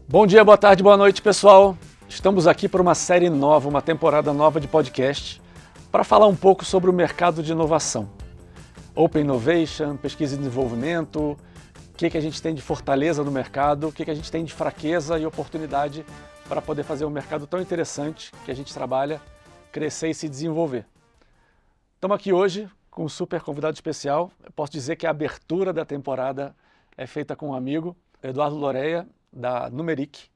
Bom dia, boa tarde, boa noite, pessoal. Estamos aqui para uma série nova, uma temporada nova de podcast, para falar um pouco sobre o mercado de inovação. Open Innovation, pesquisa e desenvolvimento, o que a gente tem de fortaleza no mercado, o que a gente tem de fraqueza e oportunidade para poder fazer um mercado tão interessante que a gente trabalha, crescer e se desenvolver. Estamos aqui hoje com um super convidado especial. Eu posso dizer que a abertura da temporada é feita com um amigo, Eduardo Loreia, da Numeric.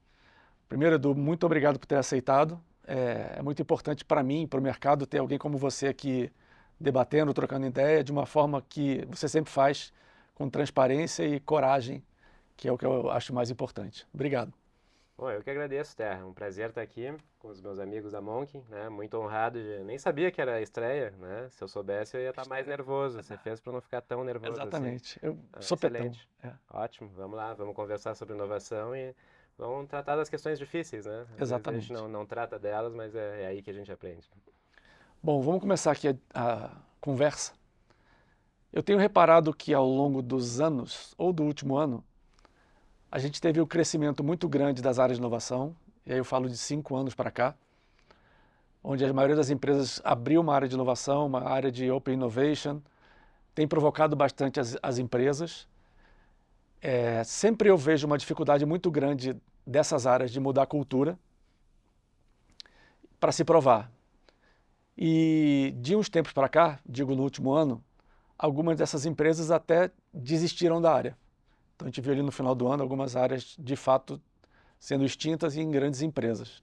Primeiro, Edu, muito obrigado por ter aceitado. É muito importante para mim, para o mercado, ter alguém como você aqui debatendo, trocando ideia, de uma forma que você sempre faz, com transparência e coragem, que é o que eu acho mais importante. Obrigado. Bom, eu que agradeço, Terra. É um prazer estar aqui com os meus amigos da Monk, né? Muito honrado. Nem sabia que era a estreia, né? Se eu soubesse, eu ia estar mais nervoso. Você fez para não ficar tão nervoso Exatamente. assim. Eu sou Excelente. petão. Ótimo. Vamos lá, vamos conversar sobre inovação e vamos tratar das questões difíceis, né? Às vezes a gente Exatamente. não trata delas, mas é aí que a gente aprende. Bom, vamos começar aqui a conversa. Eu tenho reparado que ao longo dos anos, ou do último ano, a gente teve um crescimento muito grande das áreas de inovação, e aí eu falo de 5 anos para cá, onde a maioria das empresas abriu uma área de inovação, uma área de Open Innovation, tem provocado bastante as empresas. Sempre eu vejo uma dificuldade muito grande dessas áreas de mudar a cultura para se provar. E de uns tempos para cá, digo no último ano, algumas dessas empresas até desistiram da área. Então a gente viu ali no final do ano algumas áreas de fato sendo extintas e em grandes empresas.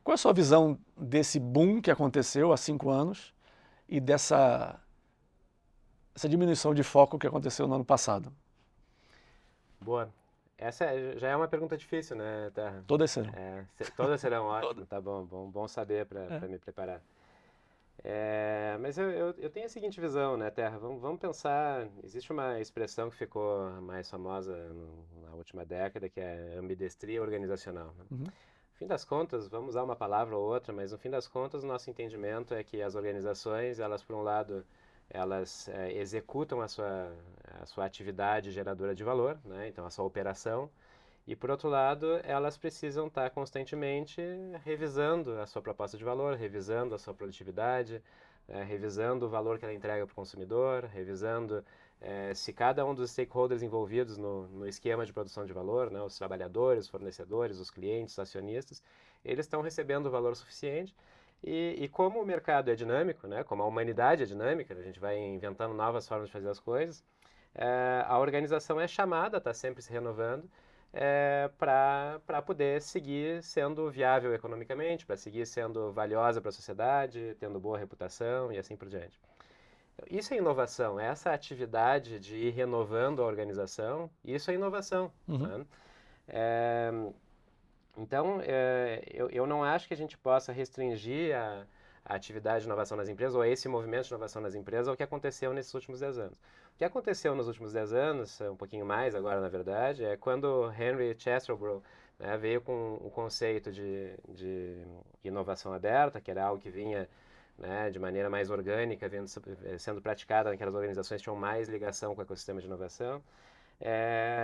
Qual é a sua visão desse boom que aconteceu há 5 anos e essa diminuição de foco que aconteceu no ano passado? Boa. Essa já é uma pergunta difícil, né, Terra? Todas serão. Todas serão ótimas, tá bom, bom saber para me preparar. Mas eu tenho a seguinte visão, né, Terra? Vamos pensar. Existe uma expressão que ficou mais famosa na última década, que é ambidestria organizacional, né? Uhum. No fim das contas, vamos usar uma palavra ou outra, mas no fim das contas, o nosso entendimento é que as organizações, elas, por um lado, elas executam a sua atividade geradora de valor, né? Então, a sua operação. E, por outro lado, elas precisam estar constantemente revisando a sua proposta de valor, revisando a sua produtividade, revisando o valor que ela entrega para o consumidor, revisando se cada um dos stakeholders envolvidos no esquema de produção de valor, né, os trabalhadores, os fornecedores, os clientes, os acionistas, eles estão recebendo o valor suficiente. E como o mercado é dinâmico, né, como a humanidade é dinâmica, a gente vai inventando novas formas de fazer as coisas, a organização é chamada a estar sempre se renovando, para poder seguir sendo viável economicamente, para seguir sendo valiosa para a sociedade, tendo boa reputação e assim por diante. Isso é inovação, essa atividade de ir renovando a organização, isso é inovação. Uhum. Né? Então, eu não acho que a gente possa restringir a atividade de inovação nas empresas, ou esse movimento de inovação nas empresas, ao que aconteceu nesses últimos 10 anos. O que aconteceu nos últimos 10 anos, um pouquinho mais agora, na verdade, é quando Henry Chesterton, né, veio com o conceito de inovação aberta, que era algo que vinha, né, de maneira mais orgânica, sendo praticada naquelas organizações que tinham mais ligação com o ecossistema de inovação.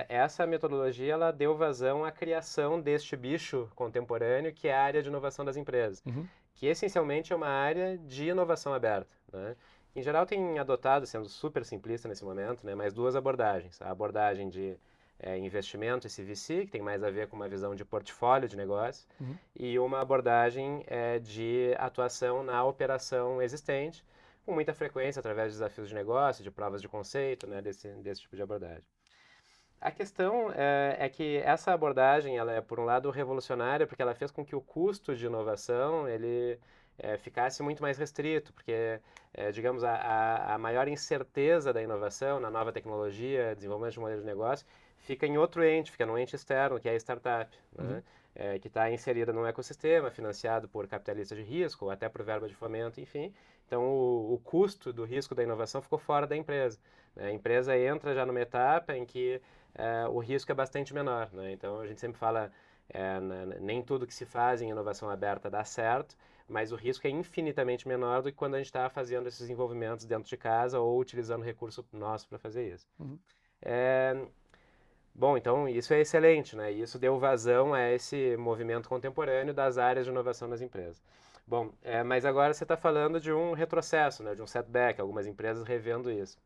Essa metodologia ela deu vazão à criação deste bicho contemporâneo, que é a área de inovação das empresas, Uhum. que essencialmente é uma área de inovação aberta, né? Em geral tem adotado, sendo super simplista nesse momento, né, mais 2 abordagens. A abordagem de investimento, esse VC, que tem mais a ver com uma visão de portfólio de negócio, Uhum. e uma abordagem de atuação na operação existente, com muita frequência através de desafios de negócio, de provas de conceito, né, desse tipo de abordagem. A questão é que essa abordagem, ela é, por um lado, revolucionária, porque ela fez com que o custo de inovação ele ficasse muito mais restrito, porque, digamos, a maior incerteza da inovação na nova tecnologia, desenvolvimento de modelo de negócio, fica em outro ente, fica num ente externo, que é a startup, né? Que está inserida num ecossistema financiado por capitalistas de risco, ou até por verba de fomento, enfim. Então, o custo do risco da inovação ficou fora da empresa. Né? A empresa entra já numa etapa em que o risco é bastante menor, né? Então a gente sempre fala, nem tudo que se faz em inovação aberta dá certo, mas o risco é infinitamente menor do que quando a gente está fazendo esses desenvolvimentos dentro de casa ou utilizando recurso nosso para fazer isso. Uhum. Bom, então isso é excelente, né? Isso deu vazão a esse movimento contemporâneo das áreas de inovação nas empresas. Bom, mas agora você está falando de um retrocesso, né? De um setback, algumas empresas revendo isso.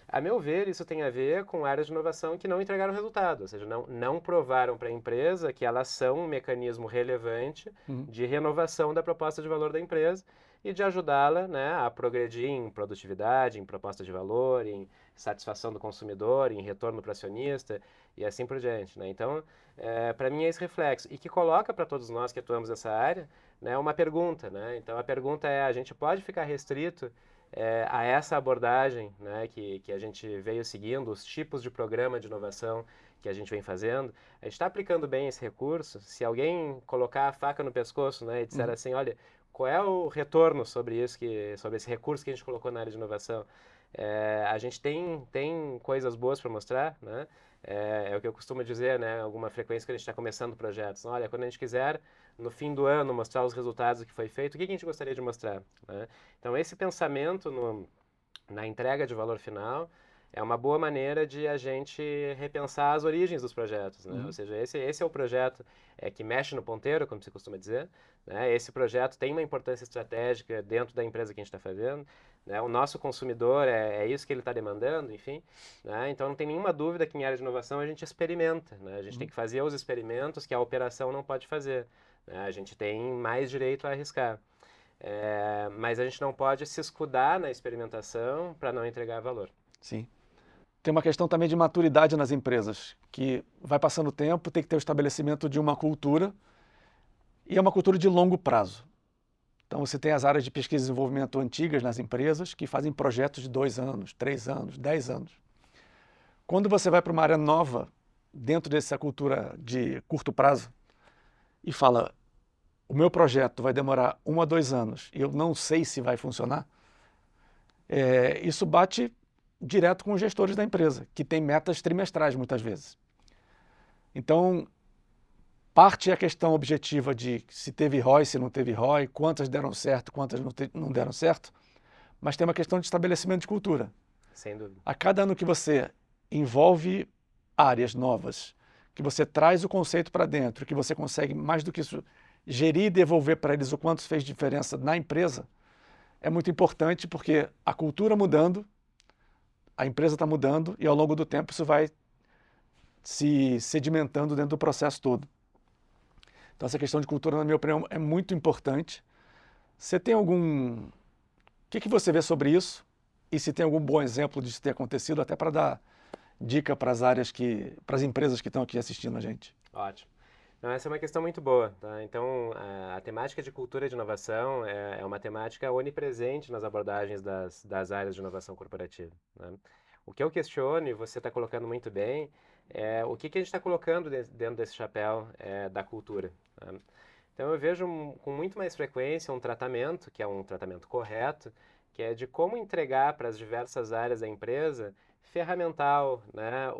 A meu ver, isso tem a ver com áreas de inovação que não entregaram resultado, ou seja, não provaram para a empresa que elas são um mecanismo relevante de renovação da proposta de valor da empresa e de ajudá-la, né, a progredir em produtividade, em proposta de valor, em satisfação do consumidor, em retorno para o acionista e assim por diante. Né? Então, para mim é esse reflexo. E que coloca para todos nós que atuamos nessa área, né, uma pergunta. Né? Então, a pergunta é, a gente pode ficar restrito a essa abordagem, né, que a gente veio seguindo, os tipos de programa de inovação que a gente vem fazendo, a gente está aplicando bem esse recurso? Se alguém colocar a faca no pescoço, né, e disser assim, olha, qual é o retorno sobre isso, sobre esse recurso que a gente colocou na área de inovação? A gente tem coisas boas para mostrar, né? É o que eu costumo dizer, né? Alguma frequência que a gente está começando projetos. Olha, quando a gente quiser, no fim do ano, mostrar os resultados do que foi feito, o que a gente gostaria de mostrar? Né? Então, esse pensamento na entrega de valor final é uma boa maneira de a gente repensar as origens dos projetos, né? Ou seja, esse é o projeto que mexe no ponteiro, como se costuma dizer, né? Esse projeto tem uma importância estratégica dentro da empresa que a gente está fazendo, né? O nosso consumidor é isso que ele está demandando, enfim, né? Então não tem nenhuma dúvida que em área de inovação a gente experimenta, né? A gente tem que fazer os experimentos que a operação não pode fazer, né? A gente tem mais direito a arriscar. Mas a gente não pode se escudar na experimentação para não entregar valor. Sim. Tem uma questão também de maturidade nas empresas, que vai passando o tempo, tem que ter o estabelecimento de uma cultura, e é uma cultura de longo prazo. Então você tem as áreas de pesquisa e desenvolvimento antigas nas empresas, que fazem projetos de 2 anos, 3 anos, 10 anos. Quando você vai para uma área nova, dentro dessa cultura de curto prazo, e fala, o meu projeto vai demorar 1 a 2 anos, e eu não sei se vai funcionar, isso bate direto com os gestores da empresa, que tem metas trimestrais muitas vezes. Então, parte é a questão objetiva de se teve ROI, se não teve ROI, quantas deram certo, quantas não deram certo, mas tem uma questão de estabelecimento de cultura. Sem dúvida. A cada ano que você envolve áreas novas, que você traz o conceito para dentro, que você consegue, mais do que isso, gerir e devolver para eles o quanto fez diferença na empresa, é muito importante porque a cultura mudando, a empresa está mudando e ao longo do tempo isso vai se sedimentando dentro do processo todo. Então essa questão de cultura, na minha opinião, é muito importante. Você tem algum... O que você vê sobre isso? E se tem algum bom exemplo disso ter acontecido, até para dar dica para as áreas para as empresas que estão aqui assistindo a gente. Ótimo. Não, essa é uma questão muito boa, tá? Então, a temática de cultura de inovação é uma temática onipresente nas abordagens das áreas de inovação corporativa, né? O que eu questiono, e você está colocando muito bem, é o que a gente está colocando dentro desse chapéu da cultura, né? Então, eu vejo com muito mais frequência um tratamento, que é um tratamento correto, que é de como entregar para as diversas áreas da empresa ferramental, né?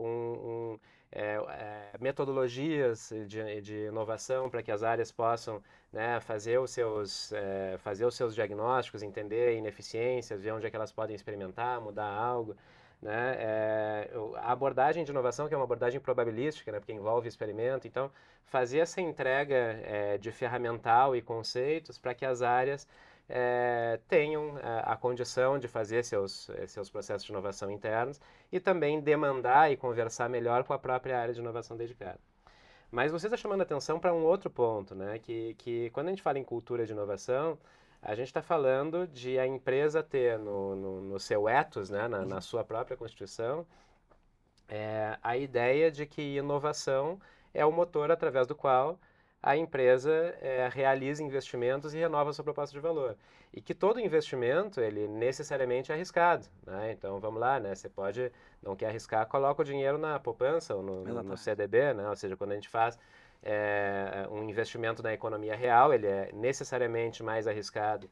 Metodologias de inovação para que as áreas possam, né, fazer os seus diagnósticos, entender ineficiências, ver onde é que elas podem experimentar, mudar algo. Né? A abordagem de inovação, que é uma abordagem probabilística, né, porque envolve experimento, então fazer essa entrega de ferramental e conceitos para que as áreas tenham a condição de fazer seus processos de inovação internos e também demandar e conversar melhor com a própria área de inovação dedicada. Mas você está chamando a atenção para um outro ponto, né? Que quando a gente fala em cultura de inovação, a gente está falando de a empresa ter no seu ethos, né? na sua própria constituição, a ideia de que inovação é o motor através do qual a empresa realiza investimentos e renova sua proposta de valor. E que todo investimento, ele necessariamente é arriscado, né? Então, vamos lá, né? Você não quer arriscar, coloca o dinheiro na poupança ou no CDB, né? Ou seja, quando a gente faz um investimento na economia real, ele é necessariamente mais arriscado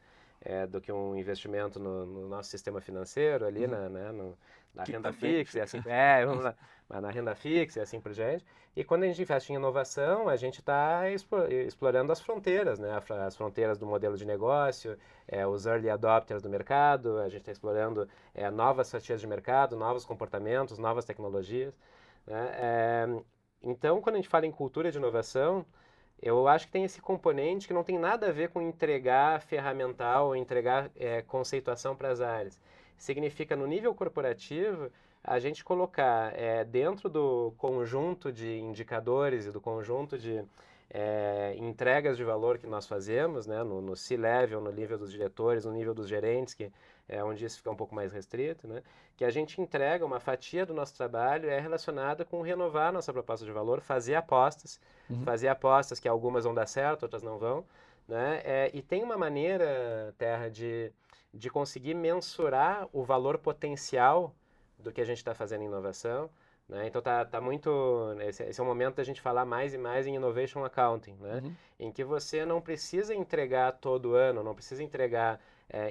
do que um investimento no nosso sistema financeiro ali, na renda fixa e assim, vamos lá, mas na renda fixa e assim por diante. E quando a gente investe em inovação, a gente está explorando as fronteiras, né? As fronteiras do modelo de negócio, os early adopters do mercado, a gente está explorando novas fatias de mercado, novos comportamentos, novas tecnologias, né? Então, quando a gente fala em cultura de inovação, eu acho que tem esse componente que não tem nada a ver com entregar ferramental ou entregar conceituação para as áreas. Significa, no nível corporativo, a gente colocar dentro do conjunto de indicadores e do conjunto de entregas de valor que nós fazemos, né, no C-level, no nível dos diretores, no nível dos gerentes, que é onde isso fica um pouco mais restrito, né, que a gente entrega uma fatia do nosso trabalho relacionada com renovar a nossa proposta de valor, fazer apostas que algumas vão dar certo, outras não vão, né, e tem uma maneira, Terra, de conseguir mensurar o valor potencial do que a gente está fazendo em inovação, né? Então tá muito, esse é o momento da gente falar mais e mais em Innovation Accounting, né? Em que você não precisa entregar todo ano, não precisa entregar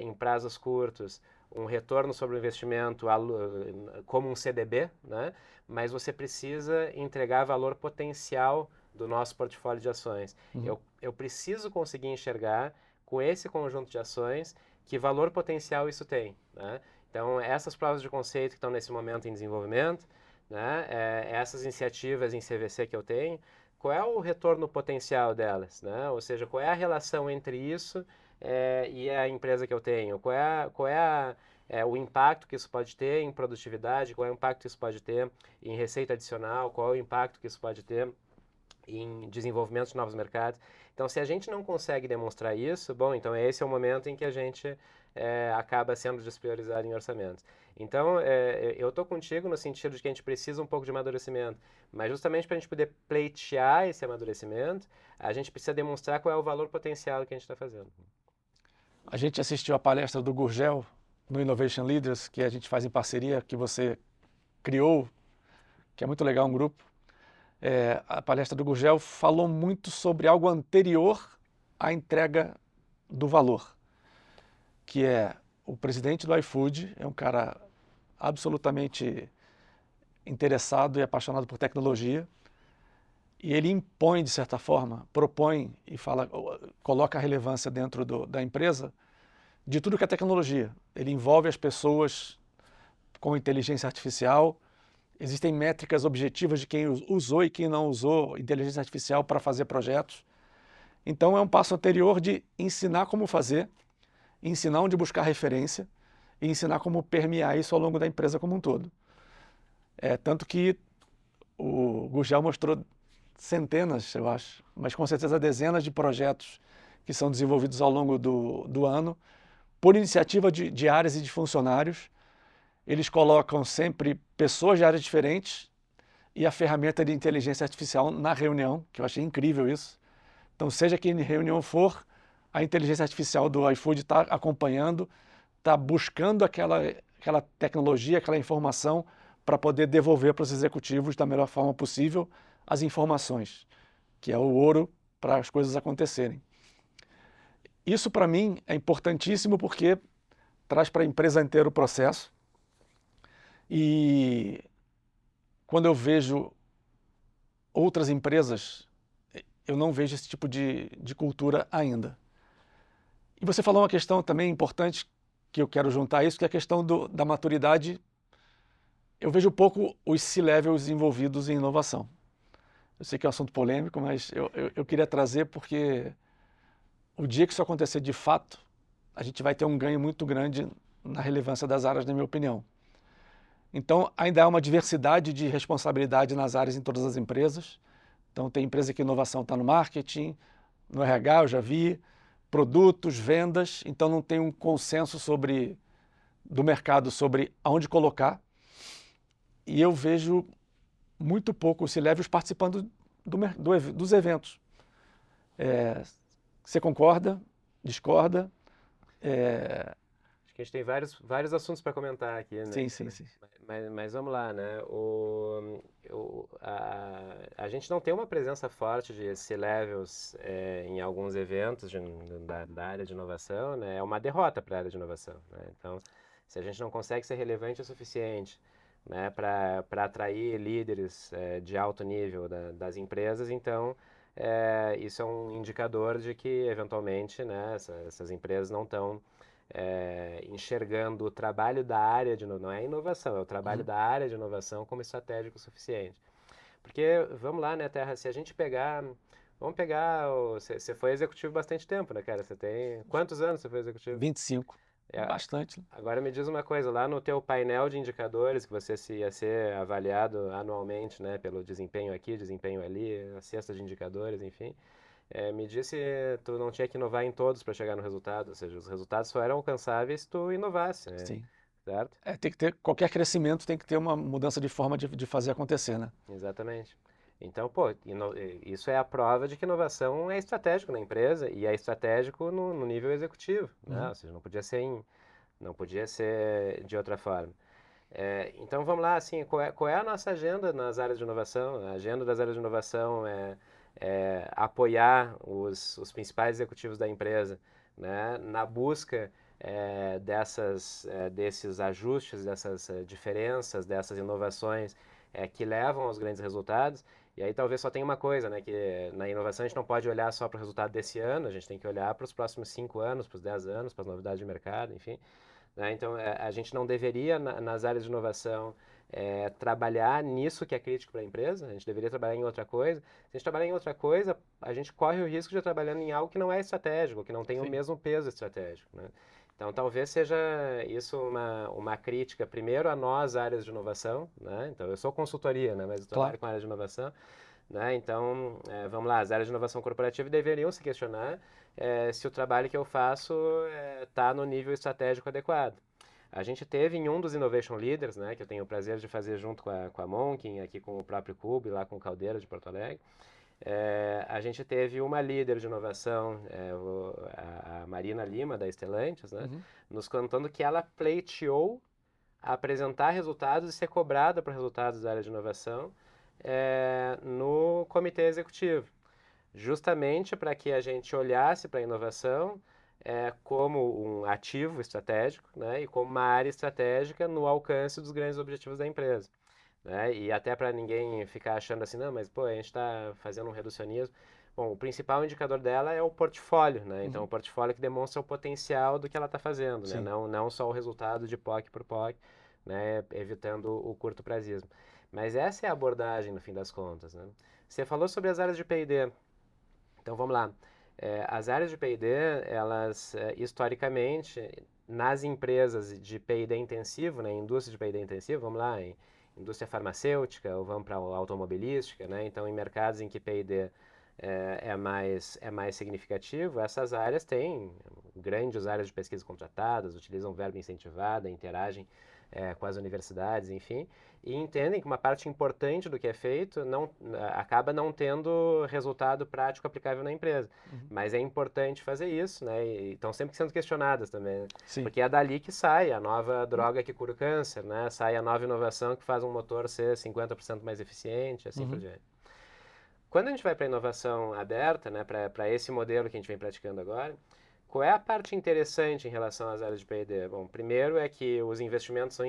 em prazos curtos um retorno sobre o investimento como um CDB, né? Mas você precisa entregar valor potencial do nosso portfólio de ações. Eu preciso conseguir enxergar com esse conjunto de ações que valor potencial isso tem, né? Então, essas provas de conceito que estão nesse momento em desenvolvimento, né, essas iniciativas em CVC que eu tenho, qual é o retorno potencial delas, né? Ou seja, qual é a relação entre isso e a empresa que eu tenho? Qual é o impacto que isso pode ter em produtividade? Qual é o impacto que isso pode ter em receita adicional? Qual é o impacto que isso pode ter em desenvolvimento de novos mercados? Então, se a gente não consegue demonstrar isso, bom, então esse é o momento em que a gente acaba sendo despriorizado em orçamentos. Então, eu estou contigo no sentido de que a gente precisa um pouco de amadurecimento, mas justamente para a gente poder pleitear esse amadurecimento, a gente precisa demonstrar qual é o valor potencial que a gente está fazendo. A gente assistiu a palestra do Gurgel no Innovation Leaders, que a gente faz em parceria, que você criou, que é muito legal, um grupo. A palestra do Gurgel falou muito sobre algo anterior à entrega do valor, que é o presidente do iFood, é um cara absolutamente interessado e apaixonado por tecnologia, e ele impõe, de certa forma, propõe e coloca a relevância dentro da empresa de tudo que é tecnologia. Ele envolve as pessoas com inteligência artificial. Existem métricas objetivas de quem usou e quem não usou inteligência artificial para fazer projetos. Então é um passo anterior de ensinar como fazer, ensinar onde buscar referência e ensinar como permear isso ao longo da empresa como um todo. Tanto que o Gurgel mostrou centenas, eu acho, mas com certeza dezenas de projetos que são desenvolvidos ao longo do ano por iniciativa de áreas e de funcionários. Eles colocam sempre pessoas de áreas diferentes e a ferramenta de inteligência artificial na reunião, que eu achei incrível isso. Então, seja que reunião for, a inteligência artificial do iFood está acompanhando, está buscando aquela tecnologia, aquela informação para poder devolver para os executivos da melhor forma possível as informações, que é o ouro para as coisas acontecerem. Isso, para mim, é importantíssimo porque traz para a empresa inteira o processo. E quando eu vejo outras empresas, eu não vejo esse tipo de cultura ainda. E você falou uma questão também importante que eu quero juntar a isso, que é a questão da maturidade. Eu vejo pouco os C-levels envolvidos em inovação. Eu sei que é um assunto polêmico, mas eu queria trazer porque o dia que isso acontecer de fato, a gente vai ter um ganho muito grande na relevância das áreas, na minha opinião. Então, ainda há uma diversidade de responsabilidade nas áreas em todas as empresas. Então, tem empresa que inovação está no marketing, no RH, eu já vi, produtos, vendas. Então, não tem um consenso do mercado sobre aonde colocar. E eu vejo muito pouco os C-levels participando dos eventos. Você concorda? Discorda? que a gente tem vários assuntos para comentar aqui, né? Sim, sim, sim. Mas vamos lá, né? A gente não tem uma presença forte de C-levels em alguns eventos da área de inovação, né? É uma derrota para a área de inovação, né? Então, se a gente não consegue ser relevante o suficiente, né, para atrair líderes de alto nível das empresas, então isso é um indicador de que, eventualmente, né, essas empresas não estão enxergando o trabalho da área de inovação, não é inovação, é o trabalho da área de inovação como estratégico o suficiente. Porque, vamos lá, né, Terra, se a gente pegar, vamos pegar, você foi executivo bastante tempo, né, cara? Você tem, quantos anos você foi executivo? 25. É, Bastante. agora me diz uma coisa, lá no teu painel de indicadores, que você ia ser avaliado anualmente, né, pelo desempenho aqui, desempenho ali, a cesta de indicadores, enfim, me diz se tu não tinha que inovar em todos para chegar no resultado, ou seja, os resultados só eram alcançáveis se tu inovasse, né? Sim. Certo? Tem que ter, qualquer crescimento tem que ter uma mudança de forma de fazer acontecer, né? Exatamente. Então, pô, isso é a prova de que inovação é estratégico na empresa e é estratégico no nível executivo, né? Ou seja, não podia ser de outra forma. Então vamos lá, assim, qual é a nossa agenda nas áreas de inovação? A agenda das áreas de inovação é apoiar os principais executivos da empresa, né, na busca desses ajustes, dessas diferenças, dessas inovações que levam aos grandes resultados. E aí talvez só tenha uma coisa, né, que na inovação a gente não pode olhar só para o resultado desse ano, a gente tem que olhar para os próximos 5 anos, para os 10 anos, para as novidades de mercado, enfim. Né? Então, a gente não deveria, nas áreas de inovação, trabalhar nisso que é crítico para a empresa, a gente deveria trabalhar em outra coisa. Se a gente trabalhar em outra coisa, a gente corre o risco de estar trabalhando em algo que não é estratégico, que não tem o mesmo peso estratégico. Né? Então, talvez seja isso uma crítica, primeiro, a nós, áreas de inovação. Né? Então, eu sou consultoria, né? Mas eu trabalho com áreas de inovação. Né? Então, vamos lá, as áreas de inovação corporativa deveriam se questionar se o trabalho que eu faço está no nível estratégico adequado. A gente teve em um dos Innovation Leaders, né, que eu tenho o prazer de fazer junto com a Monkin, aqui com o próprio Cube, lá com o Caldeira de Porto Alegre, a gente teve uma líder de inovação, a Marina Lima, da Stellantis, né, nos contando que ela pleiteou apresentar resultados e ser cobrada por resultados da área de inovação no comitê executivo, justamente para que a gente olhasse para a inovação como um ativo estratégico, né, e como uma área estratégica no alcance dos grandes objetivos da empresa. Né, e até para ninguém ficar achando assim, não, mas pô, a gente está fazendo um reducionismo. Bom, o principal indicador dela é o portfólio, né? Então, o portfólio que demonstra o potencial do que ela está fazendo, né? Não só o resultado de POC por POC, né? Evitando o curto prazismo. Mas essa é a abordagem, no fim das contas, né? Você falou sobre as áreas de P&D. Então, vamos lá. As áreas de P&D, elas, historicamente, nas empresas de P&D intensivo, né? Indústria de P&D intensivo, vamos lá, em indústria farmacêutica, ou vamos para a automobilística, né? Então, em mercados em que P&D é mais significativo, essas áreas têm grandes áreas de pesquisa contratadas, utilizam verba incentivada, interagem com as universidades, enfim, e entendem que uma parte importante do que é feito acaba não tendo resultado prático aplicável na empresa. Mas é importante fazer isso, né? E estão sempre sendo questionadas também, né? Porque é dali que sai a nova droga que cura o câncer, né? Sai a nova inovação que faz um motor ser 50% mais eficiente, assim por diante. Quando a gente vai para a inovação aberta, né, para esse modelo que a gente vem praticando agora, qual é a parte interessante em relação às áreas de P&D? Bom, primeiro é que os investimentos são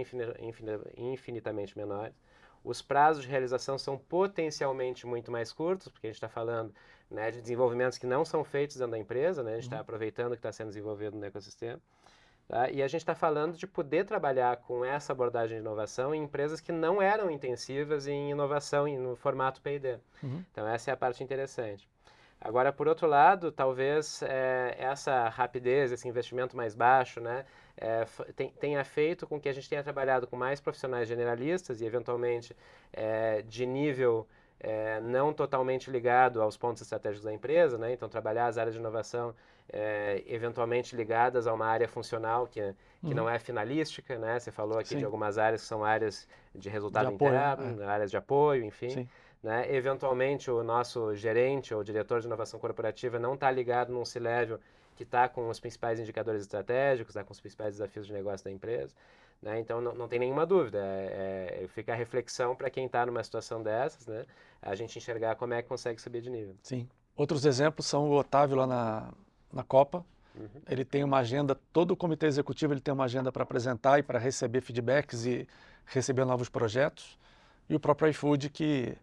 infinitamente menores, os prazos de realização são potencialmente muito mais curtos, porque a gente está falando, né, de desenvolvimentos que não são feitos dentro da empresa, né, a gente está aproveitando o que está sendo desenvolvido no ecossistema. Tá? E a gente está falando de poder trabalhar com essa abordagem de inovação em empresas que não eram intensivas em inovação no formato P&D. Então, essa é a parte interessante. Agora, por outro lado, talvez essa rapidez, esse investimento mais baixo, né, tenha feito com que a gente tenha trabalhado com mais profissionais generalistas e, eventualmente, de nível não totalmente ligado aos pontos estratégicos da empresa, né? Então, trabalhar as áreas de inovação eventualmente ligadas a uma área funcional que não é finalística, né? Você falou aqui de algumas áreas que são áreas de resultado interno, áreas de apoio, enfim. Né? Eventualmente, o nosso gerente ou diretor de inovação corporativa não está ligado num C-level que está com os principais indicadores estratégicos, está com os principais desafios de negócio da empresa, né? Então, não tem nenhuma dúvida. Fica a reflexão para quem está numa situação dessas, né? A gente enxergar como é que consegue subir de nível. Sim. Outros exemplos são o Otávio lá na Copa. Uhum. Ele tem uma agenda, todo o comitê executivo ele tem uma agenda para apresentar e para receber feedbacks e receber novos projetos. E o próprio iFood que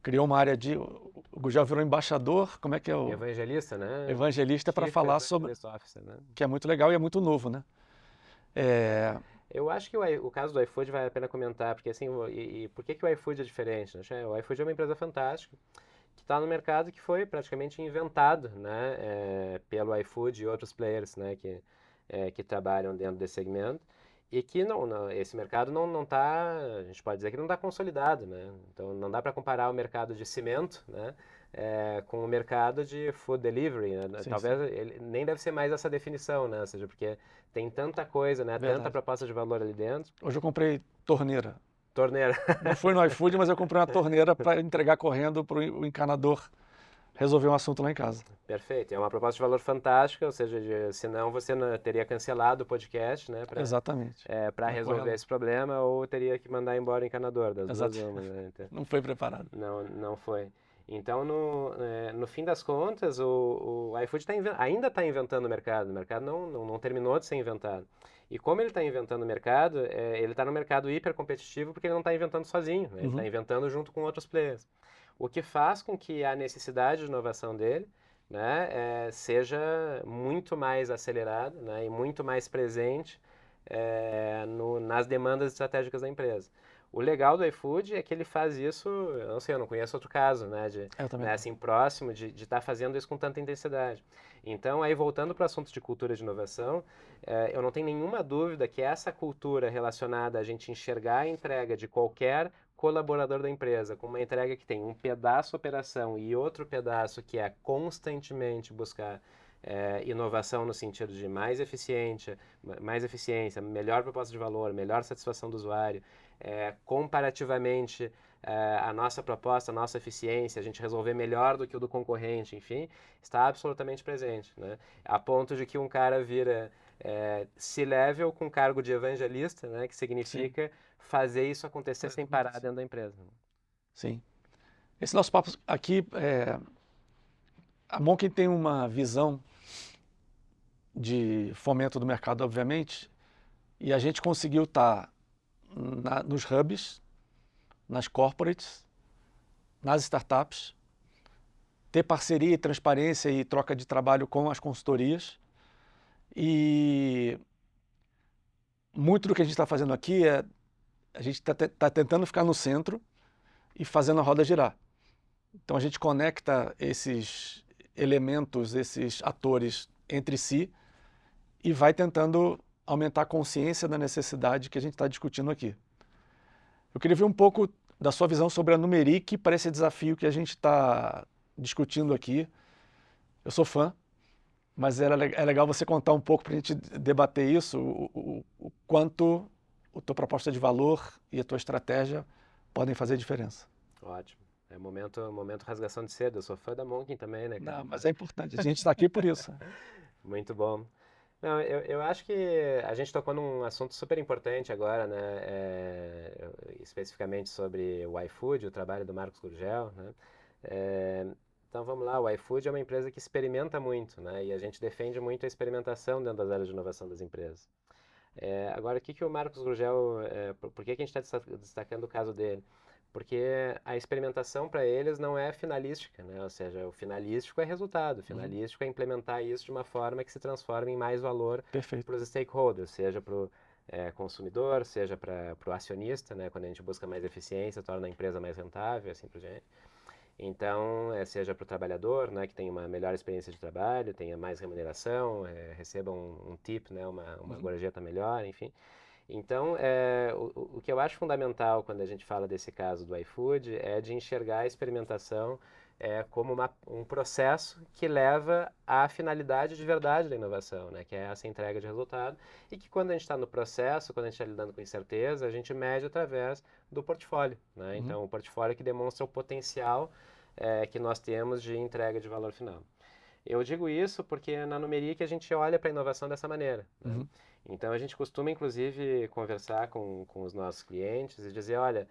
criou uma área de... O Gugel virou embaixador, como é que é o... Evangelista, né? Evangelista para Chief falar sobre... Evangelist Officer, né? Que é muito legal e é muito novo, né? Eu acho que o caso do iFood vale a pena comentar, porque assim, e por que o iFood é diferente, né? O iFood é uma empresa fantástica, que está no mercado que foi praticamente inventado, né, pelo iFood e outros players, né, que trabalham dentro desse segmento, e que esse mercado não está, a gente pode dizer que não está consolidado, né, então não dá para comparar o mercado de cimento, né, com o mercado de food delivery, né? Sim, Talvez sim. ele nem deve ser mais essa definição, né, ou seja, porque tem tanta coisa, né, tanta Verdade. proposta de valor ali dentro. Hoje eu comprei torneira. Torneira. Não foi no iFood, mas eu comprei uma torneira para entregar correndo para o encanador resolver um assunto lá em casa. Perfeito. É uma proposta de valor fantástica, ou seja, senão você teria cancelado o podcast, né, Exatamente. para Vai resolver correndo. esse problema, ou teria que mandar embora o encanador, das duas Exato. uma, né? Então, Não foi preparado. não foi. Então, no fim das contas, o iFood ainda está inventando o mercado não terminou de ser inventado. E como ele está inventando o mercado, ele está no mercado hiper competitivo porque ele não está inventando sozinho, né? Ele está inventando junto com outros players. O que faz com que a necessidade de inovação dele, né, seja muito mais acelerada, né, e muito mais presente nas demandas estratégicas da empresa. O legal do iFood é que ele faz isso, eu não sei, eu não conheço outro caso, né, Eu também né, não. assim, próximo de estar fazendo isso com tanta intensidade. Então, aí voltando para o assunto de cultura de inovação, eu não tenho nenhuma dúvida que essa cultura relacionada a gente enxergar a entrega de qualquer colaborador da empresa, com uma entrega que tem um pedaço operação e outro pedaço que é constantemente buscar inovação no sentido de mais eficiência, melhor proposta de valor, melhor satisfação do usuário, comparativamente a nossa proposta, a nossa eficiência, a gente resolver melhor do que o do concorrente, enfim, está absolutamente presente, né? A ponto de que um cara vira C-level com cargo de evangelista, né? Que significa fazer isso acontecer sem parar dentro da empresa. Sim. Esse nosso papo aqui, a Monken tem uma visão de fomento do mercado, obviamente, e a gente conseguiu estar nos hubs, nas corporates, nas startups, ter parceria, transparência e troca de trabalho com as consultorias. E muito do que a gente está fazendo aqui a gente está tentando ficar no centro e fazendo a roda girar. Então a gente conecta esses elementos, esses atores entre si e vai tentando aumentar a consciência da necessidade que a gente está discutindo aqui. Eu queria ver um pouco da sua visão sobre a Numeric para esse desafio que a gente está discutindo aqui. Eu sou fã, mas é legal você contar um pouco para a gente debater isso, o quanto a tua proposta de valor e a tua estratégia podem fazer diferença. Ótimo. É momento rasgação de seda. Eu sou fã da Monkin também, né, cara? Não, mas é importante, a gente está aqui por isso. Muito bom. Não, eu acho que a gente tocou num assunto super importante agora, né? Especificamente sobre o iFood, o trabalho do Marcos Gurgel, né? Então vamos lá, o iFood é uma empresa que experimenta muito, né? E a gente defende muito a experimentação dentro das áreas de inovação das empresas. Agora, o que o Marcos Gurgel, por que a gente está destacando o caso dele? Porque a experimentação para eles não é finalística, né? Ou seja, o finalístico é resultado, o finalístico é implementar isso de uma forma que se transforme em mais valor para os stakeholders, seja para o consumidor, seja para o acionista, né? Quando a gente busca mais eficiência, torna a empresa mais rentável, assim por diante. Então, seja para o trabalhador, né, que tenha uma melhor experiência de trabalho, tenha mais remuneração, receba um tip, né, uma gorjeta melhor, enfim. Então, o que eu acho fundamental quando a gente fala desse caso do iFood é de enxergar a experimentação como um processo que leva à finalidade de verdade da inovação, né, que é essa entrega de resultado, e que quando a gente está no processo, quando a gente está lidando com incerteza, a gente mede através do portfólio, né? Então, o portfólio que demonstra o potencial que nós temos de entrega de valor final. Eu digo isso porque na Numeric a gente olha para a inovação dessa maneira, né? Uhum. Então a gente costuma, inclusive, conversar com os nossos clientes e dizer, olha,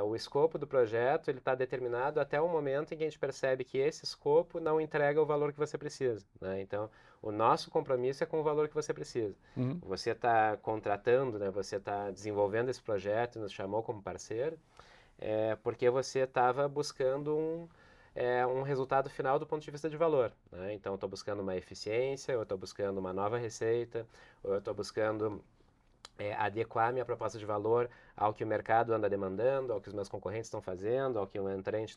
o escopo do projeto ele está determinado até o momento em que a gente percebe que esse escopo não entrega o valor que você precisa, né? Então, o nosso compromisso é com o valor que você precisa. Uhum. Você está contratando, né? Você está desenvolvendo esse projeto e nos chamou como parceiro, porque você estava buscando um resultado final do ponto de vista de valor, né? Então, eu estou buscando uma eficiência, eu estou buscando uma nova receita, ou eu estou buscando adequar minha proposta de valor ao que o mercado anda demandando, ao que os meus concorrentes estão fazendo, ao que o entrante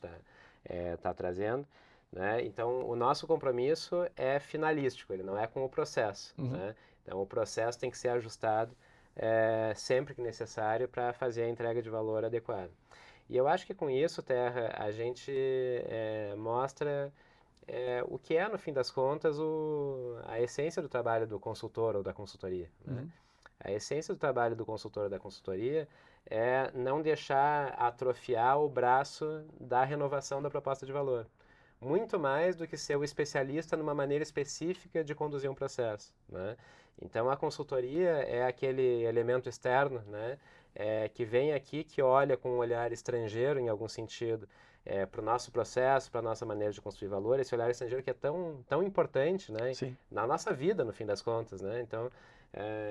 está trazendo, né? Então, o nosso compromisso é finalístico, ele não é com o processo, Uhum. né? Então, o processo tem que ser ajustado sempre que necessário para fazer a entrega de valor adequada. E eu acho que com isso, Terra, a gente mostra o que é, no fim das contas, a essência do trabalho do consultor ou da consultoria, né? Uhum. A essência do trabalho do consultor ou da consultoria é não deixar atrofiar o braço da renovação da proposta de valor. Muito mais do que ser o especialista numa maneira específica de conduzir um processo, né? Então, a consultoria é aquele elemento externo, né? Que vem aqui, que olha com um olhar estrangeiro, em algum sentido, para o nosso processo, para a nossa maneira de construir valor. Esse olhar estrangeiro que é tão importante, né? Sim. Na nossa vida, no fim das contas, né? Então,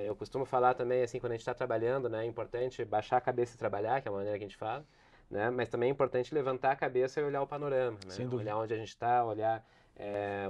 eu costumo falar também, assim, quando a gente está trabalhando, né? É importante baixar a cabeça e trabalhar, que é a maneira que a gente fala, né? Mas também é importante levantar a cabeça e olhar o panorama, né? Sem dúvida. Olhar onde a gente está, olhar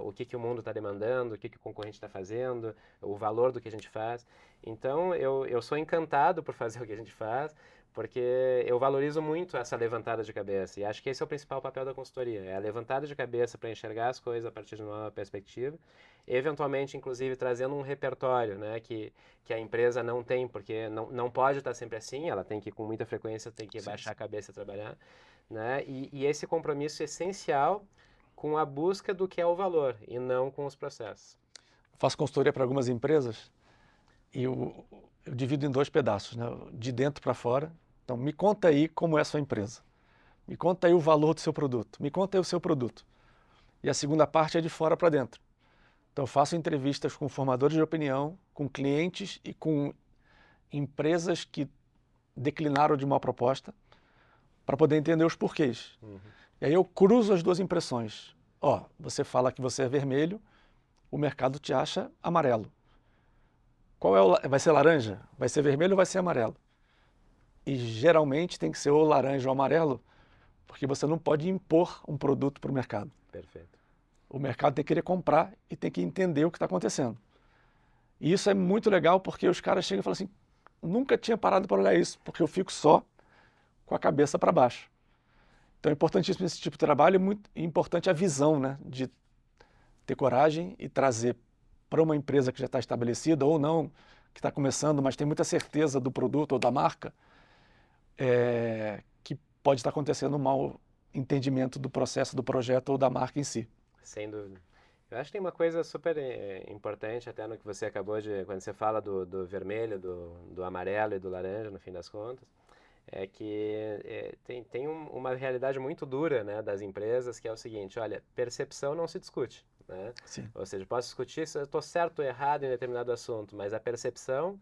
o que o mundo está demandando, o que o concorrente está fazendo, o valor do que a gente faz. Então, eu sou encantado por fazer o que a gente faz, porque eu valorizo muito essa levantada de cabeça. E acho que esse é o principal papel da consultoria, é a levantada de cabeça para enxergar as coisas a partir de uma nova perspectiva, eventualmente, inclusive, trazendo um repertório, né, que a empresa não tem, porque não pode estar sempre assim, ela tem que, com muita frequência, tem que Sim, baixar sim. a cabeça e trabalhar, né, e esse compromisso essencial com a busca do que é o valor e não com os processos. Faço consultoria para algumas empresas e eu divido em dois pedaços, né? De dentro para fora. Então, me conta aí como é a sua empresa. Me conta aí o valor do seu produto. Me conta aí o seu produto. E a segunda parte é de fora para dentro. Então, eu faço entrevistas com formadores de opinião, com clientes e com empresas que declinaram de uma proposta para poder entender os porquês. Uhum. E aí eu cruzo as duas impressões. Ó, você fala que você é vermelho, o mercado te acha amarelo. Vai ser laranja? Vai ser vermelho ou vai ser amarelo? E geralmente tem que ser ou laranja ou amarelo, porque você não pode impor um produto para o mercado. Perfeito. O mercado tem que querer comprar e tem que entender o que está acontecendo. E isso é muito legal porque os caras chegam e falam assim, nunca tinha parado para olhar isso, porque eu fico só com a cabeça para baixo. Então é importantíssimo esse tipo de trabalho, é muito importante a visão, né, de ter coragem e trazer para uma empresa que já está estabelecida ou não, que está começando, mas tem muita certeza do produto ou da marca, que pode estar acontecendo um mau entendimento do processo do projeto ou da marca em si. Sem dúvida. Eu acho que tem uma coisa super importante até no que você acabou de, quando você fala do vermelho, do amarelo e do laranja, no fim das contas, é que tem uma realidade muito dura, né, das empresas, que é o seguinte, olha, percepção não se discute, né? Sim. Ou seja, posso discutir se eu estou certo ou errado em determinado assunto, mas a percepção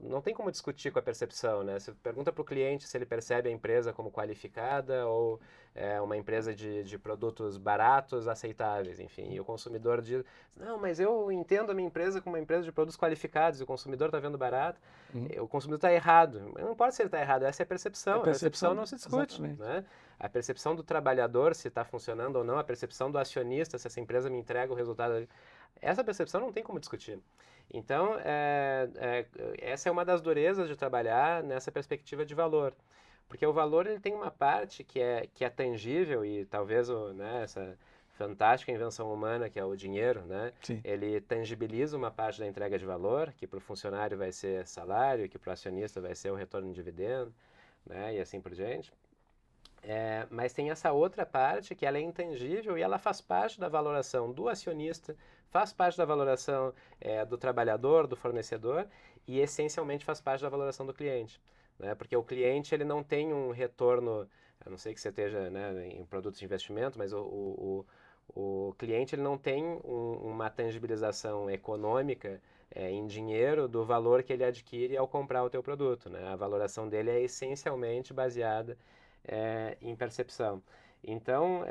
não tem como discutir com a percepção, né? Você pergunta para o cliente se ele percebe a empresa como qualificada ou uma empresa de produtos baratos, aceitáveis, enfim. E o consumidor diz, não, mas eu entendo a minha empresa como uma empresa de produtos qualificados, e o consumidor está vendo barato, o consumidor está errado. Não importa se ele está errado, essa é É a percepção percepção, não se discute, exatamente. né? A percepção do trabalhador, se está funcionando ou não, a percepção do acionista, se essa empresa me entrega o resultado. Essa percepção não tem como discutir. Então, essa é uma das durezas de trabalhar nessa perspectiva de valor. Porque o valor ele tem uma parte que é tangível e talvez essa fantástica invenção humana que é o dinheiro, né? Sim. Ele tangibiliza uma parte da entrega de valor, que para o funcionário vai ser salário, que para o acionista vai ser o retorno de dividendo, né? E assim por diante. Mas tem essa outra parte que ela é intangível e ela faz parte da valoração do acionista, faz parte da valoração do trabalhador, do fornecedor e essencialmente faz parte da valoração do cliente, né? Porque o cliente ele não tem um retorno, a não sei que você esteja, né, em produtos de investimento, mas O cliente ele não tem uma tangibilização econômica em dinheiro do valor que ele adquire ao comprar o teu produto, né? A valoração dele é essencialmente baseada em percepção. Então,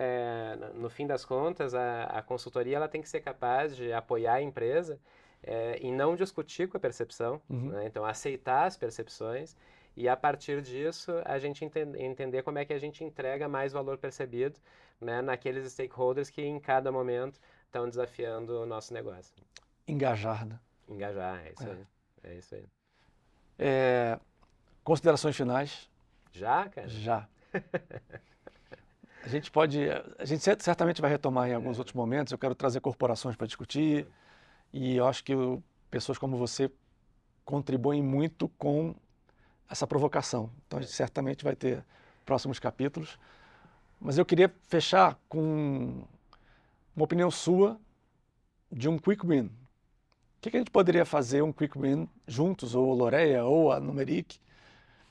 no fim das contas, a consultoria ela tem que ser capaz de apoiar a empresa e não discutir com a percepção, né? Então, aceitar as percepções e, a partir disso, a gente entender como é que a gente entrega mais valor percebido, né, naqueles stakeholders que, em cada momento, estão desafiando o nosso negócio. Engajar, né? Engajar, é isso aí. É isso aí. Considerações finais? Já, cara? Já. A gente certamente vai retomar em alguns outros momentos. Eu quero trazer corporações para discutir e eu acho que pessoas como você contribuem muito com essa provocação. Então a gente certamente vai ter próximos capítulos. Mas eu queria fechar com uma opinião sua de um quick win. O que a gente poderia fazer um quick win juntos, ou a Lorea, ou a Numeric,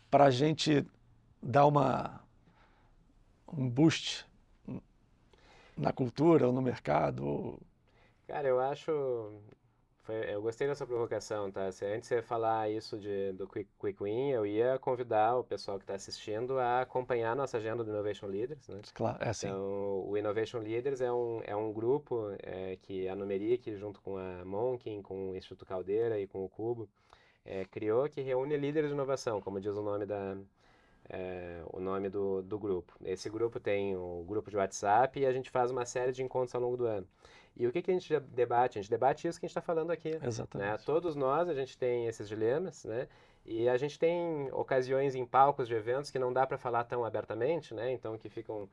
para a gente dar um boost na cultura ou no mercado? Cara, eu gostei dessa provocação, tá? Se antes de você falar isso do Quick Win, eu ia convidar o pessoal que está assistindo a acompanhar a nossa agenda do Innovation Leaders, né? Claro, é assim. Então, o Innovation Leaders é um grupo que a Numeric, junto com a Monkin, com o Instituto Caldeira e com o Cubo, criou, que reúne líderes de inovação, como diz o nome do grupo. Esse grupo tem o grupo de WhatsApp e a gente faz uma série de encontros ao longo do ano. E o que a gente debate? A gente debate isso que a gente está falando aqui. Exatamente. Né? Todos nós, a gente tem esses dilemas, né? E a gente tem ocasiões em palcos de eventos que não dá para falar tão abertamente, né? Então, que ficam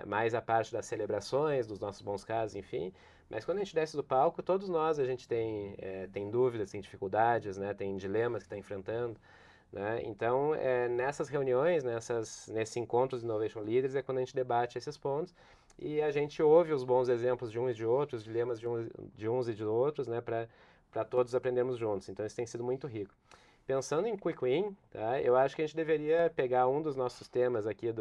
mais a parte das celebrações, dos nossos bons casos, enfim. Mas quando a gente desce do palco, todos nós, a gente tem dúvidas, tem dificuldades, né? Tem dilemas que está enfrentando. Né? Então, nessas reuniões, nesses encontros de Innovation Leaders, é quando a gente debate esses pontos e a gente ouve os bons exemplos de uns e de outros, dilemas de uns e de outros, né, para todos aprendermos juntos. Então, isso tem sido muito rico. Pensando em Quick Win, tá, eu acho que a gente deveria pegar um dos nossos temas aqui,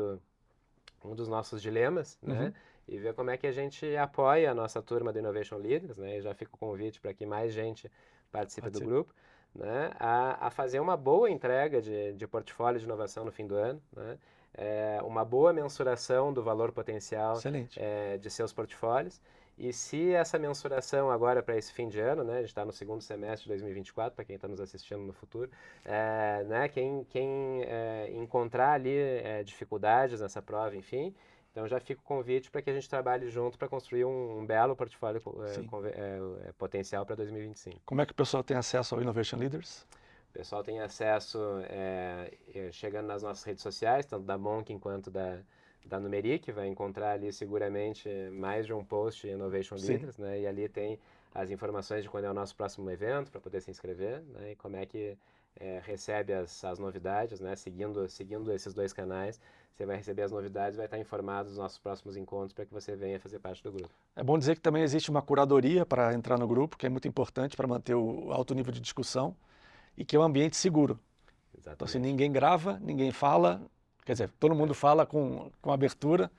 um dos nossos dilemas, né, e ver como é que a gente apoia a nossa turma do Innovation Leaders, né, e já fica o convite para que mais gente participe do grupo. Né, a fazer uma boa entrega de portfólio de inovação no fim do ano, né, uma boa mensuração do valor potencial de seus portfólios. E se essa mensuração agora para esse fim de ano, né, a gente está no segundo semestre de 2024, para quem está nos assistindo no futuro, né, quem encontrar ali dificuldades nessa prova, enfim, então já fica o convite para que a gente trabalhe junto para construir um belo portfólio potencial para 2025. Como é que o pessoal tem acesso ao Innovation Leaders? O pessoal tem acesso chegando nas nossas redes sociais, tanto da Monkin quanto da Numeric, vai encontrar ali seguramente mais de um post Innovation Leaders, né? E ali tem as informações de quando é o nosso próximo evento para poder se inscrever, né? E como é que recebe as novidades, né? Seguindo esses dois canais, você vai receber as novidades e vai estar informado dos nossos próximos encontros para que você venha fazer parte do grupo. É bom dizer que também existe uma curadoria para entrar no grupo, que é muito importante para manter o alto nível de discussão e que é um ambiente seguro. Exatamente. Então, assim, ninguém grava, ninguém fala, quer dizer, todo mundo fala com abertura,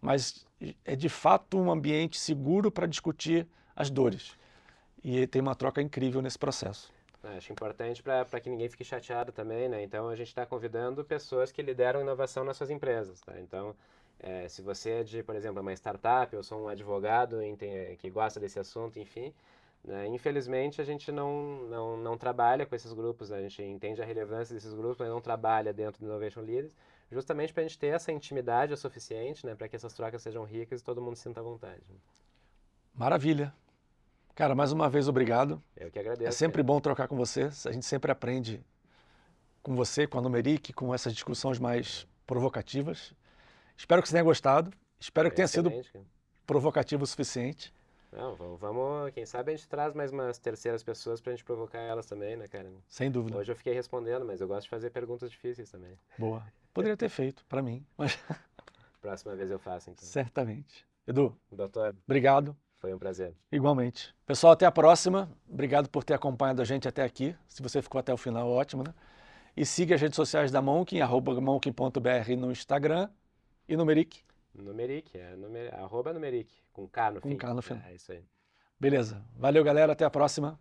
mas é de fato um ambiente seguro para discutir as dores. E tem uma troca incrível nesse processo. Acho importante para que ninguém fique chateado também, né? Então, a gente está convidando pessoas que lideram inovação nas suas empresas, tá? Então, se você é de, por exemplo, uma startup, eu sou um advogado que gosta desse assunto, enfim, né? Infelizmente, a gente não trabalha com esses grupos, né? A gente entende a relevância desses grupos, mas não trabalha dentro do Innovation Leaders, justamente para a gente ter essa intimidade o suficiente, né? Para que essas trocas sejam ricas e todo mundo se sinta à vontade. Maravilha! Cara, mais uma vez, obrigado. Eu que agradeço. É sempre bom trocar com você. A gente sempre aprende com você, com a Numeric, com essas discussões mais provocativas. Espero que você tenha gostado. Espero que tenha sido provocativo o suficiente. Não, vamos, quem sabe a gente traz mais umas terceiras pessoas pra gente provocar elas também, né, cara? Sem dúvida. Hoje eu fiquei respondendo, mas eu gosto de fazer perguntas difíceis também. Boa. Poderia ter feito, para mim, mas... Próxima vez eu faço, então. Certamente. Edu, doutor, obrigado. Foi um prazer. Igualmente. Pessoal, até a próxima. Obrigado por ter acompanhado a gente até aqui. Se você ficou até o final, ótimo, né? E siga as redes sociais da Monkin, @monkin.br no Instagram e Numeric. Numeric, @Numeric, com K no Com fim. K no final. É isso aí. Beleza. Valeu, galera. Até a próxima.